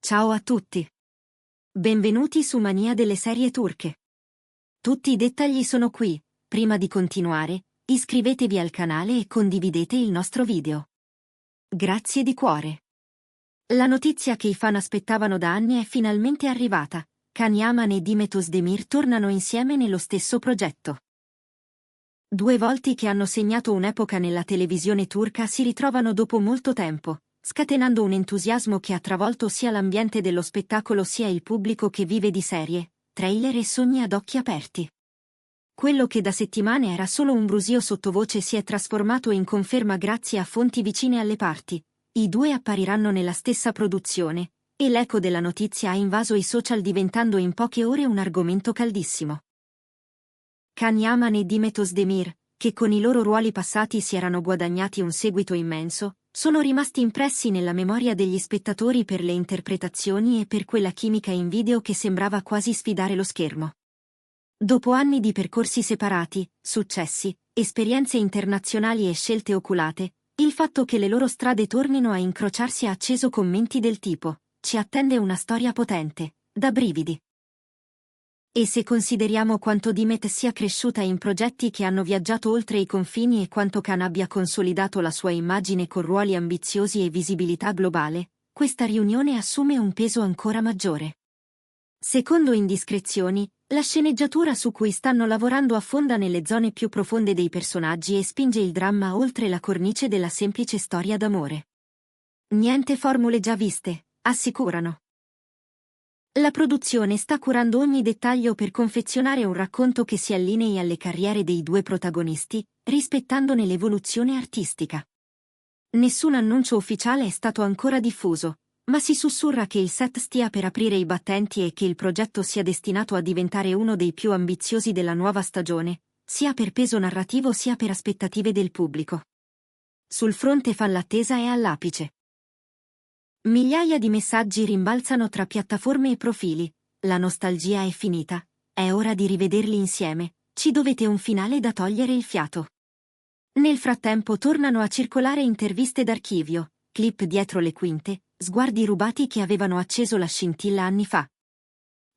Ciao a tutti. Benvenuti su Mania delle serie turche. Tutti i dettagli sono qui. Prima di continuare, iscrivetevi al canale e condividete il nostro video. Grazie di cuore. La notizia che i fan aspettavano da anni è finalmente arrivata. Can Yaman e Demet Özdemir tornano insieme nello stesso progetto. Due volti che hanno segnato un'epoca nella televisione turca si ritrovano dopo molto tempo, scatenando un entusiasmo che ha travolto sia l'ambiente dello spettacolo sia il pubblico che vive di serie, trailer e sogni ad occhi aperti. Quello che da settimane era solo un brusio sottovoce si è trasformato in conferma grazie a fonti vicine alle parti. I due appariranno nella stessa produzione, e l'eco della notizia ha invaso i social diventando in poche ore un argomento caldissimo. Can Yaman e Demet Özdemir, che con i loro ruoli passati si erano guadagnati un seguito immenso, sono rimasti impressi nella memoria degli spettatori per le interpretazioni e per quella chimica in video che sembrava quasi sfidare lo schermo. Dopo anni di percorsi separati, successi, esperienze internazionali e scelte oculate, il fatto che le loro strade tornino a incrociarsi ha acceso commenti del tipo: "Ci attende una storia potente, da brividi". E se consideriamo quanto Demet sia cresciuta in progetti che hanno viaggiato oltre i confini e quanto Can abbia consolidato la sua immagine con ruoli ambiziosi e visibilità globale, questa riunione assume un peso ancora maggiore. Secondo indiscrezioni, la sceneggiatura su cui stanno lavorando affonda nelle zone più profonde dei personaggi e spinge il dramma oltre la cornice della semplice storia d'amore. Niente formule già viste, assicurano. La produzione sta curando ogni dettaglio per confezionare un racconto che si allinei alle carriere dei due protagonisti, rispettandone l'evoluzione artistica. Nessun annuncio ufficiale è stato ancora diffuso, ma si sussurra che il set stia per aprire i battenti e che il progetto sia destinato a diventare uno dei più ambiziosi della nuova stagione, sia per peso narrativo sia per aspettative del pubblico. Sul fronte fan l'attesa è all'apice. Migliaia di messaggi rimbalzano tra piattaforme e profili. La nostalgia è finita, è ora di rivederli insieme, ci dovete un finale da togliere il fiato. Nel frattempo tornano a circolare interviste d'archivio, clip dietro le quinte, sguardi rubati che avevano acceso la scintilla anni fa.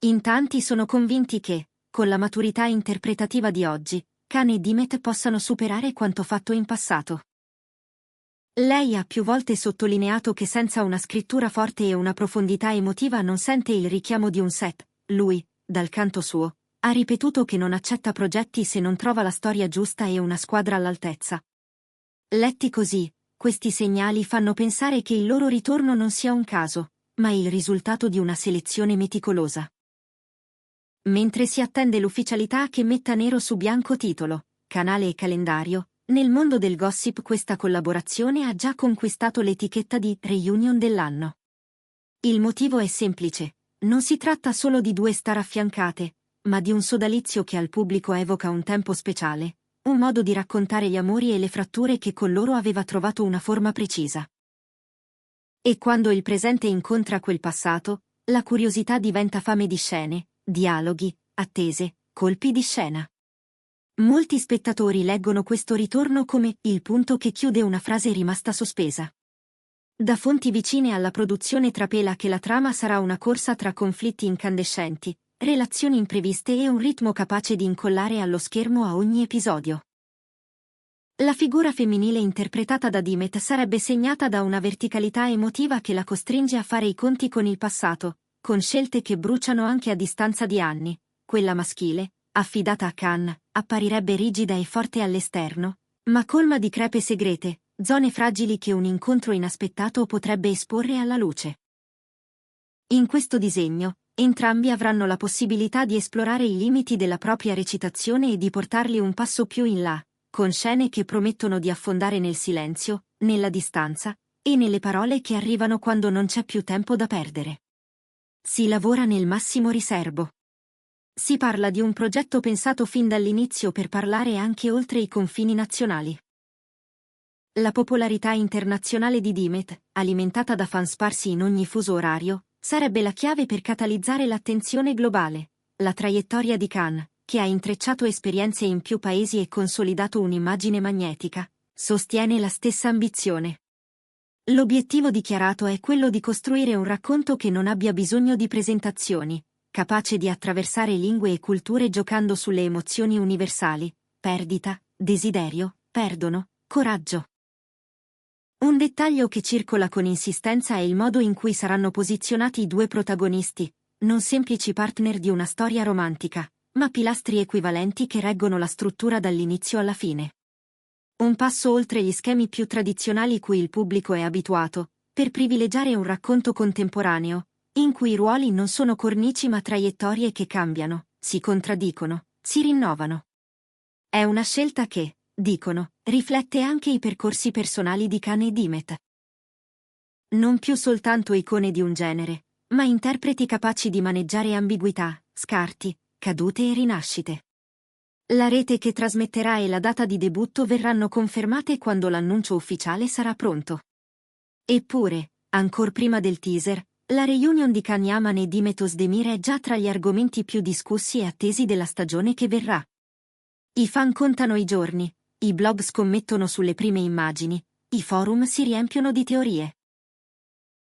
In tanti sono convinti che, con la maturità interpretativa di oggi, Can e Demet possano superare quanto fatto in passato. Lei ha più volte sottolineato che senza una scrittura forte e una profondità emotiva non sente il richiamo di un set. Lui, dal canto suo, ha ripetuto che non accetta progetti se non trova la storia giusta e una squadra all'altezza. Letti così, questi segnali fanno pensare che il loro ritorno non sia un caso, ma il risultato di una selezione meticolosa. Mentre si attende l'ufficialità che metta nero su bianco titolo, canale e calendario, nel mondo del gossip questa collaborazione ha già conquistato l'etichetta di reunion dell'anno. Il motivo è semplice, non si tratta solo di due star affiancate, ma di un sodalizio che al pubblico evoca un tempo speciale, un modo di raccontare gli amori e le fratture che con loro aveva trovato una forma precisa. E quando il presente incontra quel passato, la curiosità diventa fame di scene, dialoghi, attese, colpi di scena. Molti spettatori leggono questo ritorno come il punto che chiude una frase rimasta sospesa. Da fonti vicine alla produzione trapela che la trama sarà una corsa tra conflitti incandescenti, relazioni impreviste e un ritmo capace di incollare allo schermo a ogni episodio. La figura femminile interpretata da Demet sarebbe segnata da una verticalità emotiva che la costringe a fare i conti con il passato, con scelte che bruciano anche a distanza di anni. Quella maschile, affidata a Can, apparirebbe rigida e forte all'esterno, ma colma di crepe segrete, zone fragili che un incontro inaspettato potrebbe esporre alla luce. In questo disegno, entrambi avranno la possibilità di esplorare i limiti della propria recitazione e di portarli un passo più in là, con scene che promettono di affondare nel silenzio, nella distanza, e nelle parole che arrivano quando non c'è più tempo da perdere. Si lavora nel massimo riserbo. Si parla di un progetto pensato fin dall'inizio per parlare anche oltre i confini nazionali. La popolarità internazionale di Demet, alimentata da fan sparsi in ogni fuso orario, sarebbe la chiave per catalizzare l'attenzione globale. La traiettoria di Can, che ha intrecciato esperienze in più paesi e consolidato un'immagine magnetica, sostiene la stessa ambizione. L'obiettivo dichiarato è quello di costruire un racconto che non abbia bisogno di presentazioni, capace di attraversare lingue e culture giocando sulle emozioni universali: perdita, desiderio, perdono, coraggio. Un dettaglio che circola con insistenza è il modo in cui saranno posizionati i due protagonisti, non semplici partner di una storia romantica, ma pilastri equivalenti che reggono la struttura dall'inizio alla fine. Un passo oltre gli schemi più tradizionali cui il pubblico è abituato, per privilegiare un racconto contemporaneo, in cui i ruoli non sono cornici ma traiettorie che cambiano, si contraddicono, si rinnovano. È una scelta che, dicono, riflette anche i percorsi personali di Kane e Dimet. Non più soltanto icone di un genere, ma interpreti capaci di maneggiare ambiguità, scarti, cadute e rinascite. La rete che trasmetterà e la data di debutto verranno confermate quando l'annuncio ufficiale sarà pronto. Eppure, ancor prima del teaser, la reunion di Can Yaman e Dimet Özdemir è già tra gli argomenti più discussi e attesi della stagione che verrà. I fan contano i giorni, i blog scommettono sulle prime immagini, i forum si riempiono di teorie.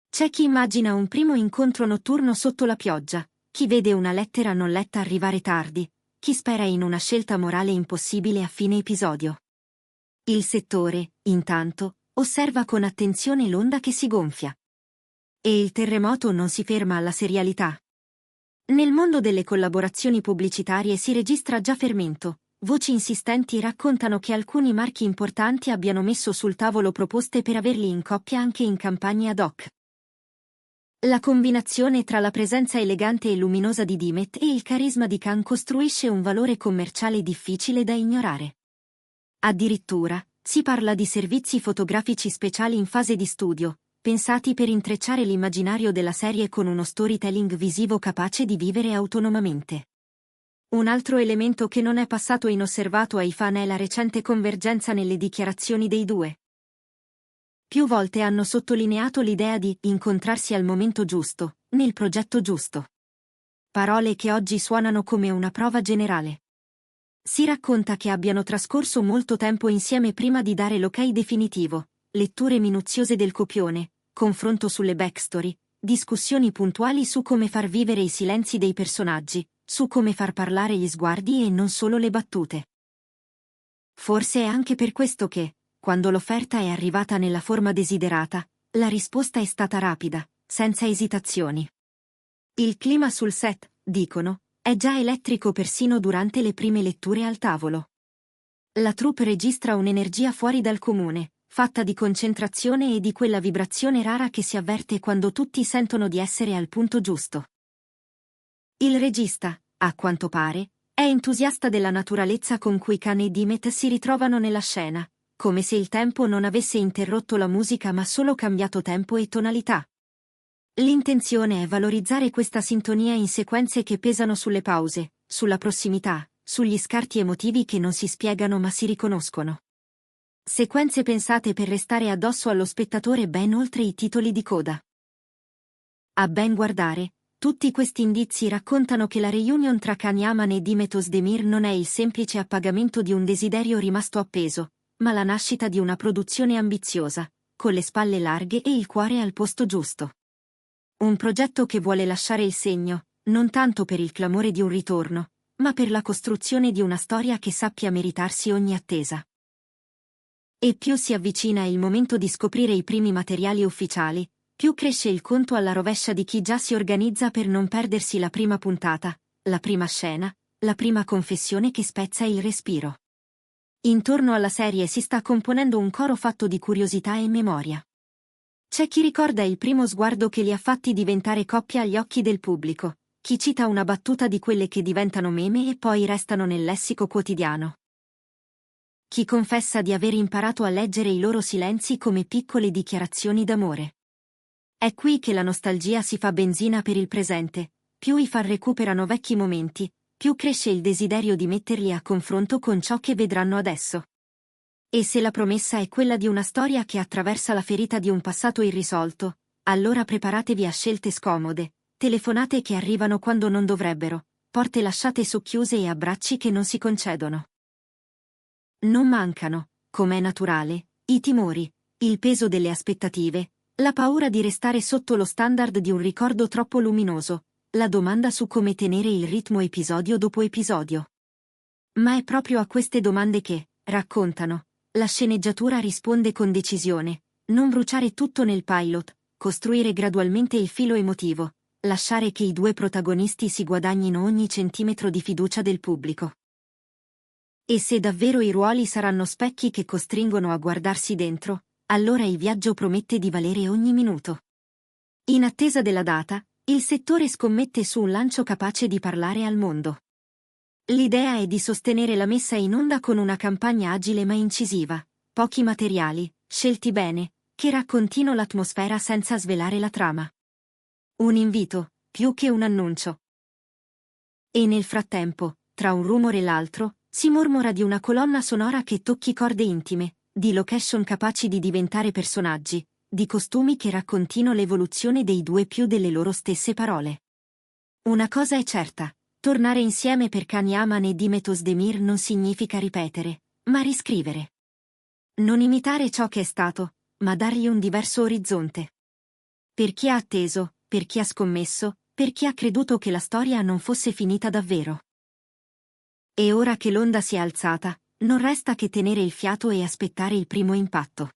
C'è chi immagina un primo incontro notturno sotto la pioggia, chi vede una lettera non letta arrivare tardi, chi spera in una scelta morale impossibile a fine episodio. Il settore, intanto, osserva con attenzione l'onda che si gonfia. E il terremoto non si ferma alla serialità. Nel mondo delle collaborazioni pubblicitarie si registra già fermento. Voci insistenti raccontano che alcuni marchi importanti abbiano messo sul tavolo proposte per averli in coppia anche in campagne ad hoc. La combinazione tra la presenza elegante e luminosa di Dimet e il carisma di Can costruisce un valore commerciale difficile da ignorare. Addirittura, si parla di servizi fotografici speciali in fase di studio, pensati per intrecciare l'immaginario della serie con uno storytelling visivo capace di vivere autonomamente. Un altro elemento che non è passato inosservato ai fan è la recente convergenza nelle dichiarazioni dei due. Più volte hanno sottolineato l'idea di incontrarsi al momento giusto, nel progetto giusto. Parole che oggi suonano come una prova generale. Si racconta che abbiano trascorso molto tempo insieme prima di dare l'ok definitivo, letture minuziose del copione, confronto sulle backstory, discussioni puntuali su come far vivere i silenzi dei personaggi, su come far parlare gli sguardi e non solo le battute. Forse è anche per questo che, quando l'offerta è arrivata nella forma desiderata, la risposta è stata rapida, senza esitazioni. Il clima sul set, dicono, è già elettrico persino durante le prime letture al tavolo. La troupe registra un'energia fuori dal comune, fatta di concentrazione e di quella vibrazione rara che si avverte quando tutti sentono di essere al punto giusto. Il regista, a quanto pare, è entusiasta della naturalezza con cui Can e Dimet si ritrovano nella scena, come se il tempo non avesse interrotto la musica ma solo cambiato tempo e tonalità. L'intenzione è valorizzare questa sintonia in sequenze che pesano sulle pause, sulla prossimità, sugli scarti emotivi che non si spiegano ma si riconoscono. Sequenze pensate per restare addosso allo spettatore ben oltre i titoli di coda. A ben guardare, tutti questi indizi raccontano che la reunion tra Can Yaman e Dimet Özdemir non è il semplice appagamento di un desiderio rimasto appeso, ma la nascita di una produzione ambiziosa, con le spalle larghe e il cuore al posto giusto. Un progetto che vuole lasciare il segno, non tanto per il clamore di un ritorno, ma per la costruzione di una storia che sappia meritarsi ogni attesa. E più si avvicina il momento di scoprire i primi materiali ufficiali, più cresce il conto alla rovescia di chi già si organizza per non perdersi la prima puntata, la prima scena, la prima confessione che spezza il respiro. Intorno alla serie si sta componendo un coro fatto di curiosità e memoria. C'è chi ricorda il primo sguardo che li ha fatti diventare coppia agli occhi del pubblico, chi cita una battuta di quelle che diventano meme e poi restano nel lessico quotidiano. Chi confessa di aver imparato a leggere i loro silenzi come piccole dichiarazioni d'amore. È qui che la nostalgia si fa benzina per il presente, più i fan recuperano vecchi momenti, più cresce il desiderio di metterli a confronto con ciò che vedranno adesso. E se la promessa è quella di una storia che attraversa la ferita di un passato irrisolto, allora preparatevi a scelte scomode, telefonate che arrivano quando non dovrebbero, porte lasciate socchiuse e abbracci che non si concedono. Non mancano, com'è naturale, i timori, Il peso delle aspettative, la paura di restare sotto lo standard di un ricordo troppo luminoso, la domanda su come tenere il ritmo episodio dopo episodio. Ma è proprio a queste domande che, raccontano, la sceneggiatura risponde con decisione: non bruciare tutto nel pilot, costruire gradualmente il filo emotivo, lasciare che i due protagonisti si guadagnino ogni centimetro di fiducia del pubblico. E se davvero i ruoli saranno specchi che costringono a guardarsi dentro, allora il viaggio promette di valere ogni minuto. In attesa della data, il settore scommette su un lancio capace di parlare al mondo. L'idea è di sostenere la messa in onda con una campagna agile ma incisiva, pochi materiali, scelti bene, che raccontino l'atmosfera senza svelare la trama. Un invito, più che un annuncio. E nel frattempo, tra un rumore e l'altro, si mormora di una colonna sonora che tocchi corde intime, di location capaci di diventare personaggi, di costumi che raccontino l'evoluzione dei due più delle loro stesse parole. Una cosa è certa: tornare insieme per Kanyaman e Dimet Özdemir non significa ripetere, ma riscrivere. Non imitare ciò che è stato, ma dargli un diverso orizzonte. Per chi ha atteso, per chi ha scommesso, per chi ha creduto che la storia non fosse finita davvero. E ora che l'onda si è alzata, non resta che tenere il fiato e aspettare il primo impatto.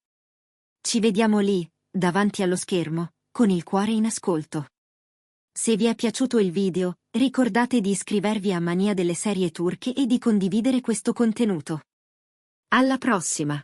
Ci vediamo lì, davanti allo schermo, con il cuore in ascolto. Se vi è piaciuto il video, ricordate di iscrivervi a Mania delle serie turche e di condividere questo contenuto. Alla prossima!